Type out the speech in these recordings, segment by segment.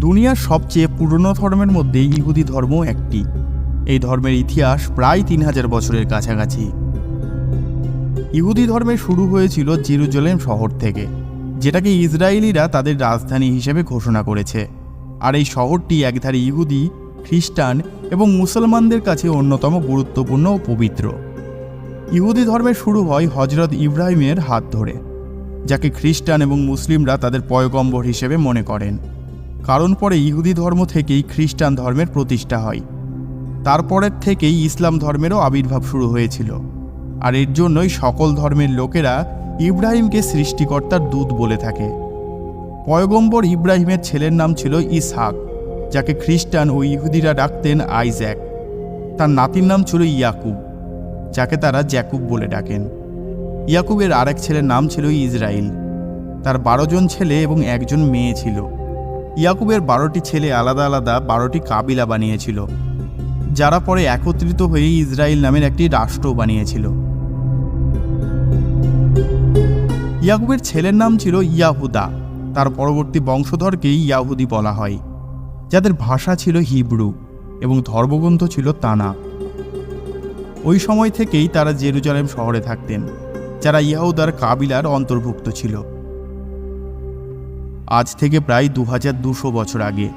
দুনিয়ার সবচেয়ে পুরনো ধর্মের মধ্যে ইহুদি ধর্ম একটি। এই ধর্মের ইতিহাস প্রায় 3000 বছরের কাছাকাছি। ইহুদি ধর্মের শুরু হয়েছিল জেরুজালেম শহর থেকে, যেটাকে ইসরায়েলিরা তাদের রাজধানী হিসেবে ঘোষণা করেছে। আর এই শহরটি একধারে ইহুদি, খ্রিস্টান এবং মুসলমানদের কাছে অন্যতম গুরুত্বপূর্ণ ও পবিত্র। ইহুদি ধর্মের শুরু হয় হজরত ইব্রাহিমের হাত ধরে, যাকে খ্রিস্টান এবং মুসলিমরা তাদের পয়গম্বর হিসেবে মনে করেন। কারণ পরে ইহুদি ধর্ম থেকেই খ্রিস্টান ধর্মের প্রতিষ্ঠা হয়। তারপরের থেকেই ইসলাম ধর্মেরও আবির্ভাব শুরু হয়েছিল। আর এর জন্যই সকল ধর্মের লোকেরা ইব্রাহিমকে সৃষ্টিকর্তার দূত বলে থাকে। পয়গম্বর ইব্রাহিমের ছেলের নাম ছিল ইসহাক, যাকে খ্রিস্টান ও ইহুদিরা ডাকতেন আইজ্যাক। তার নাতির নাম ছিল ইয়াকুব, যাকে তারা জ্যাকুব বলে ডাকেন। ইয়াকুবের আরেক ছেলের নাম ছিল ইসরাইল। তার 12 জন ছেলে এবং 1 জন মেয়ে ছিল। ইয়াকুবের 12টি ছেলে আলাদা আলাদা 12টি কাবিলা বানিয়েছিল, যারা পরে একত্রিত হয়ে ইসরায়েল নামের একটি রাষ্ট্র বানিয়েছিল। ইয়াকুবের ছেলের নাম ছিল ইয়াহুদা। তার পরবর্তী বংশধরকেই ইয়াহুদি বলা হয়, যাদের ভাষা ছিল হিব্রু এবং ধর্মগ্রন্থ ছিল তানাখ। ওই সময় থেকেই তারা জেরুজালেম শহরে থাকতেন, যারা ইয়াহুদার কাবিলার অন্তর্ভুক্ত ছিল। আজ থেকে প্রায় 2200 বছর আগে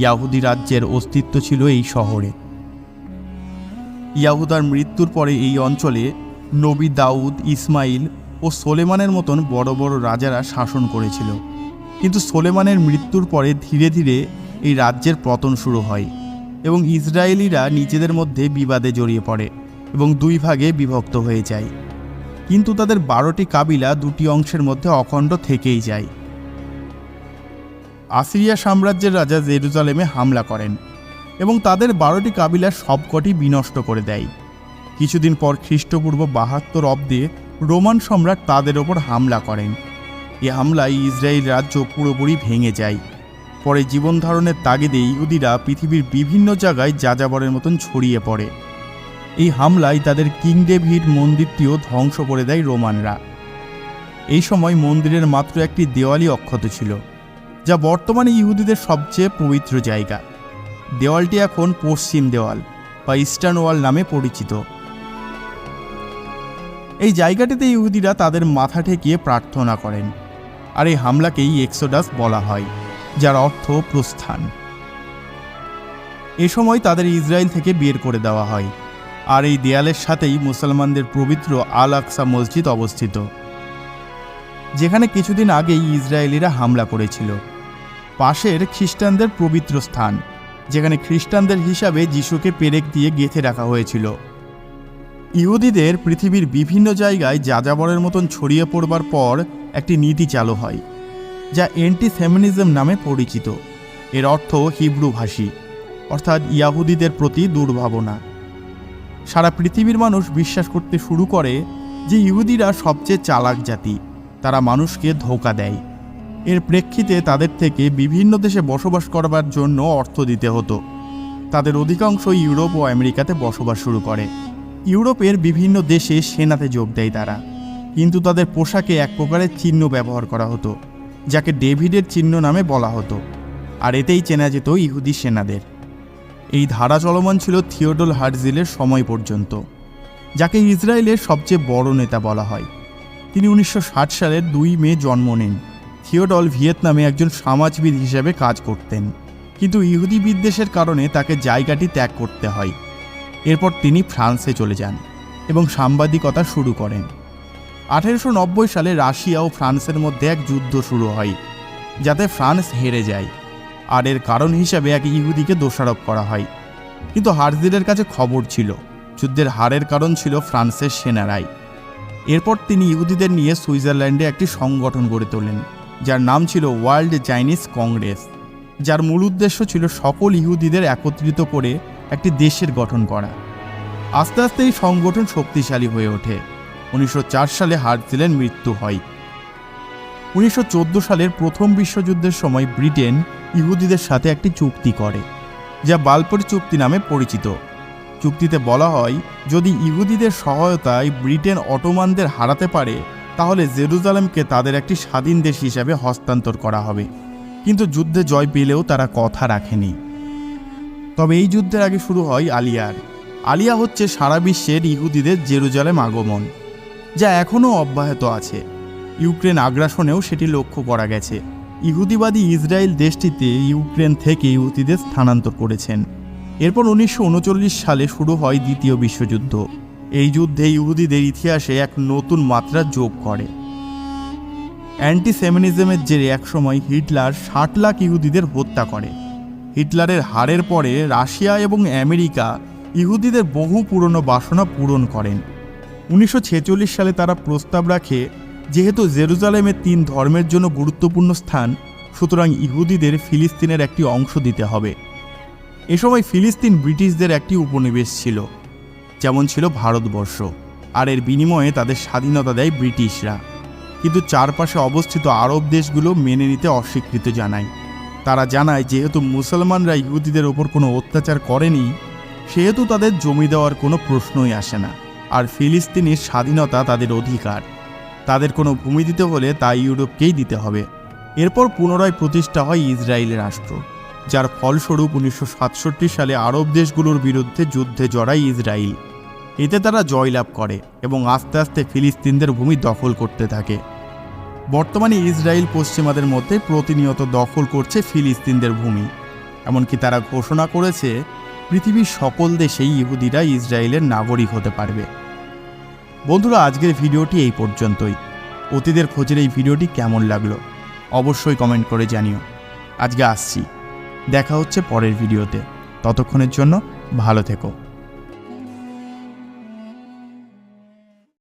ইয়াহুদি রাজ্যের অস্তিত্ব ছিল এই শহরে। ইয়াহুদার মৃত্যুর পরে এই অঞ্চলে নবী দাউদ, ইসমাইল ও সোলেমানের মতন বড় বড় রাজারা শাসন করেছিল। কিন্তু সোলেমানের মৃত্যুর পরে ধীরে ধীরে এই রাজ্যের পতন শুরু হয় এবং ইসরায়েলিরা নিজেদের মধ্যে বিবাদে জড়িয়ে পড়ে এবং 2 ভাগে বিভক্ত হয়ে যায়। কিন্তু তাদের 12টি কাবিলা 2টি অংশের মধ্যে অখণ্ড থেকেই যায়। আসিরিয়া সাম্রাজ্যের রাজা জেরুজালেমে হামলা করেন এবং তাদের 12টি কাবিলার সবকটি বিনষ্ট করে দেয়। কিছুদিন পর খ্রিস্টপূর্ব 72 অব্দে রোমান সম্রাট তাদের ওপর হামলা করেন। এ হামলায় ইসরায়েল রাজ্য পুরোপুরি ভেঙে যায়। পরে জীবন ধারণের তাগিদে ইহুদিরা পৃথিবীর বিভিন্ন জায়গায় যাযাবরের মতন ছড়িয়ে পড়ে। এই হামলায় তাদের কিং ডেভিড মন্দিরটিও ধ্বংস করে দেয় রোমানরা। এই সময় মন্দিরের মাত্র একটি দেওয়ালই অক্ষত ছিল, যা বর্তমানে ইহুদিদের সবচেয়ে পবিত্র জায়গা। দেওয়ালটি এখন পশ্চিম দেওয়াল বা ইস্টার্ন ওয়াল নামে পরিচিত। এই জায়গাটিতে ইহুদিরা তাদের মাথা ঠেকিয়ে প্রার্থনা করেন। আর এই হামলাকেই এক্সোডাস বলা হয়, যার অর্থ প্রস্থান। এ সময় তাদের ইসরায়েল থেকে বের করে দেওয়া হয়। আর এই দেয়ালের সাথেই মুসলমানদের পবিত্র আল আকসা মসজিদ অবস্থিত, যেখানে কিছুদিন আগেই ইসরায়েলিরা হামলা করেছিল। পাশের খ্রিস্টানদের পবিত্র স্থান, যেখানে খ্রিস্টানদের হিসাবে যিশুকে পেরেক দিয়ে গেঁথে রাখা হয়েছিল। ইহুদিদের পৃথিবীর বিভিন্ন জায়গায় যাযাবরের মতন ছড়িয়ে পড়বার পর একটি নীতি চালু হয়, যা অ্যান্টিসেমিনিজম নামে পরিচিত। এর অর্থ হিব্রু ভাষী, অর্থাৎ ইয়াহুদিদের প্রতি দুর্ভাবনা। সারা পৃথিবীর মানুষ বিশ্বাস করতে শুরু করে যে ইহুদিরা সবচেয়ে চালাক জাতি, তারা মানুষকে ধোঁকা দেয়। এর প্রেক্ষিতে তাদের থেকে বিভিন্ন দেশে বসবাস করবার জন্য অর্থ দিতে হতো। তাদের অধিকাংশ ইউরোপ ও আমেরিকাতে বসবাস শুরু করে। ইউরোপের বিভিন্ন দেশে সেনাতে যোগ দেয় তারা, কিন্তু তাদের পোশাকে এক প্রকারের চিহ্ন ব্যবহার করা হতো, যাকে ডেভিডের চিহ্ন নামে বলা হতো। আর এতেই চেনা যেত ইহুদি সেনাদের। এই ধারা চলমান ছিল থিওডর হার্টজিলের সময় পর্যন্ত, যাকে ইসরায়েলের সবচেয়ে বড় নেতা বলা হয়। তিনি 1960 সালের 2 মে জন্ম নেন। থিওডর ভিয়েতনামে একজন সমাজবিদ হিসেবে কাজ করতেন, কিন্তু ইহুদি বিদ্বেষের কারণে তাকে জায়গাটি ত্যাগ করতে হয়। এরপর তিনি ফ্রান্সে চলে যান এবং সাংবাদিকতা শুরু করেন। 1890 সালে রাশিয়া ও ফ্রান্সের মধ্যে এক যুদ্ধ শুরু হয়, যাতে ফ্রান্স হেরে যায়। আর এর কারণ হিসাবে এক ইহুদিকে দোষারোপ করা হয়। কিন্তু হার্টজিলের কাছে খবর ছিল যুদ্ধের হারের কারণ ছিল ফ্রান্সের সেনারাই। এরপর তিনি ইহুদিদের নিয়ে সুইজারল্যান্ডে একটি সংগঠন গড়ে তোলেন, যার নাম ছিল ওয়ার্ল্ড চাইনিজ কংগ্রেস, যার মূল উদ্দেশ্য ছিল সকল ইহুদিদের একত্রিত করে একটি দেশের গঠন করা। আস্তে আস্তে এই সংগঠন শক্তিশালী হয়ে ওঠে। 1904 সালে হার্টজিলের মৃত্যু হয়। 1914 সালের প্রথম বিশ্বযুদ্ধের সময় ব্রিটেন ইহুদিদের সাথে একটি চুক্তি করে, যা বালফোর চুক্তি নামে পরিচিত। চুক্তিতে বলা হয়, যদি ইহুদিদের সহায়তায় ব্রিটেন অটোমানদের হারাতে পারে, তাহলে জেরুজালেমকে তাদের একটি স্বাধীন দেশ হিসাবে হস্তান্তর করা হবে। কিন্তু যুদ্ধে জয় পেলেও তারা কথা রাখেনি। তবে এই যুদ্ধের আগে শুরু হয় আলিয়া হচ্ছে সারা বিশ্বের ইহুদিদের জেরুজালেম আগমন, যা এখনও অব্যাহত আছে। ইউক্রেন আগ্রাসনেও সেটি লক্ষ্য করা গেছে। ইহুদিবাদী ইসরায়েল দেশটিতে ইউক্রেন থেকে ইহুদিদের স্থানান্তর করেছেন। এরপর 1939 সালে শুরু হয় দ্বিতীয় বিশ্বযুদ্ধ। এই যুদ্ধে ইহুদিদের ইতিহাসে এক নতুন মাত্রা যোগ করে। অ্যান্টিসেমিনিজমের জেরে একসময় হিটলার 60 লাখ ইহুদিদের হত্যা করে। হিটলারের হারের পরে রাশিয়া এবং আমেরিকা ইহুদিদের বহু পুরনো বাসনা পূরণ করেন। 1946 সালে তারা প্রস্তাব রাখে, যেহেতু জেরুজালেমে 3 ধর্মের জন্য গুরুত্বপূর্ণ স্থান, সুতরাং ইহুদিদের ফিলিস্তিনের একটি অংশ দিতে হবে। এ সময় ফিলিস্তিন ব্রিটিশদের একটি উপনিবেশ ছিল, যেমন ছিল ভারতবর্ষ, আর এর বিনিময়ে তাদের স্বাধীনতা দেয় ব্রিটিশরা। কিন্তু চারপাশে অবস্থিত আরব দেশগুলো মেনে নিতে অস্বীকৃতি জানায়। তারা জানায়, যেহেতু মুসলমানরা ইহুদিদের ওপর কোনো অত্যাচার করেনি, সেহেতু তাদের জমি দেওয়ার কোনো প্রশ্নই আসে না, আর ফিলিস্তিনের স্বাধীনতা তাদের অধিকার। তাদের কোনো ভূমি দিতে হলে তা ইউরোপকেই দিতে হবে। এরপর পুনরায় প্রতিষ্ঠা হয় ইসরায়েলের রাষ্ট্র, যার ফলস্বরূপ 1967 সালে আরব দেশগুলোর বিরুদ্ধে যুদ্ধে জড়ায় ইসরায়েল। এতে তারা জয়লাভ করে এবং আস্তে আস্তে ফিলিস্তিনদের ভূমি দখল করতে থাকে। বর্তমানে ইসরায়েল পশ্চিমাদের মধ্যে প্রতিনিয়ত দখল করছে ফিলিস্তিনদের ভূমি। এমনকি তারা ঘোষণা করেছে, পৃথিবীর সকল দেশেই ইহুদিরা ইসরায়েলের নাগরিক হতে পারবে। বন্ধুরা, আজকের ভিডিওটি এই পর্যন্তই। অতীতের খোঁজের এই ভিডিওটি কেমন লাগলো অবশ্যই কমেন্ট করে জানিও। আজকে আসছি, দেখা হচ্ছে পরের ভিডিওতে। ততক্ষণের জন্য ভালো থেকো।